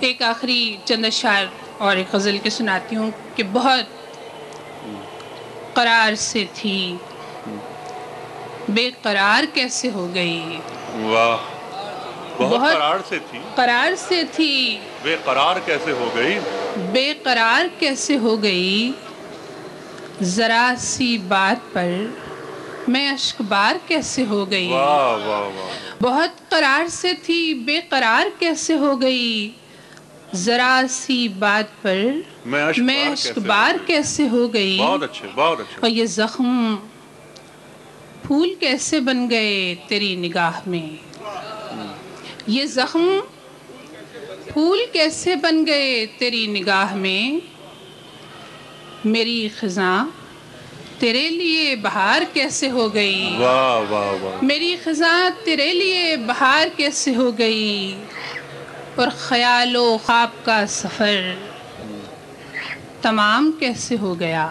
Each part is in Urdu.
ایک آخری چند اشعار اور ایک غزل کے سناتی ہوں کہ بہت قرار سے تھی بے قرار کیسے ہو گئی. واہ، بہت قرار سے تھی قرار سے تھی بے قرار کیسے ہو گئی. بے قرار کیسے ہو گئی. ذرا سی بات پر میں اشک بار کیسے ہو گئی. واہ واہ واہ. بہت قرار سے تھی بے قرار کیسے ہو گئی. ذرا سی بات پر میں اشک بار کیسے ہو گئی. بہت اچھے بہت اچھے. اور یہ زخم پھول کیسے بن گئے تیری نگاہ میں. یہ زخم پھول کیسے بن گئے تیری نگاہ میں. میری خزاں تیرے لیے بہار کیسے ہو گئی. واہ واہ واہ. میری خزاں تیرے لیے بہار کیسے ہو گئی. اور خیال و خواب کا سفر تمام کیسے ہو گیا.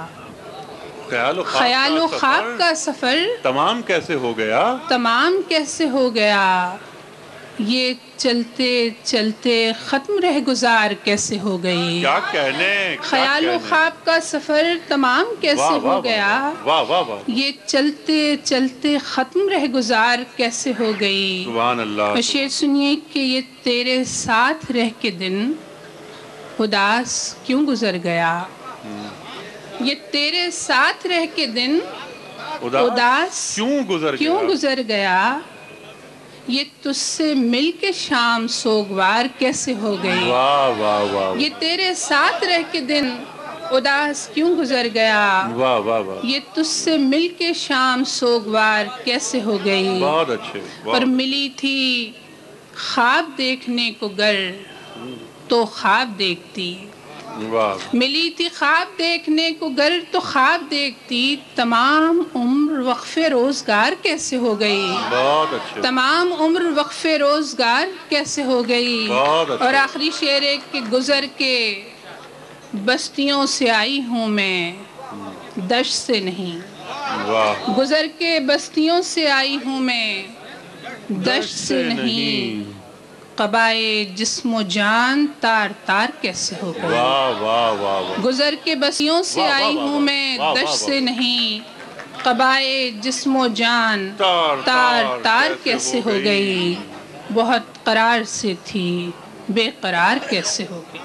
خیال و خواب کا سفر تمام کیسے ہو گیا. تمام کیسے ہو گیا. یہ چلتے چلتے ختم رہ گزار کیسے ہو گئی. کیا کہنے. خیال و خواب کا سفر تمام کیسے ہو گیا. واہ واہ واہ. یہ چلتے چلتے ختم رہ گزار کیسے ہو گئی. سبحان اللہ. اور شعر سنیے کہ یہ تیرے ساتھ رہ کے دن اداس کیوں گزر گیا. یہ تیرے ساتھ رہ کے دن اداس کیوں گزر گیا. یہ تجھ سے مل کے شام سوگوار کیسے ہو گئی. واہ واہ واہ. یہ تیرے ساتھ رہ کے دن اداس کیوں گزر گیا. واہ واہ واہ. یہ تجھ سے مل کے شام سوگوار کیسے ہو گئی. بہت اچھے. اور ملی تھی خواب دیکھنے کو گر تو خواب دیکھتی. ملی تھی خواب دیکھنے کو گر تو خواب دیکھتی. تمام عمر وقف روزگار کیسے ہو گئی. بہت اچھے. تمام عمر وقف روزگار کیسے ہو گئی. اور آخری شعر ہے کہ گزر کے بستیوں سے آئی ہوں میں دشت سے نہیں. گزر کے بستیوں سے آئی ہوں میں دشت سے نہیں. قبائے جسم و جان تار تار کیسے ہو گئی. واہ واہ واہ. گزر کے بستیوں سے آئی ہوں میں دشت سے نہیں. قبائے جسم و جان تار تار کیسے ہو گئی. بہت قرار سے تھی بے قرار کیسے ہو گئی.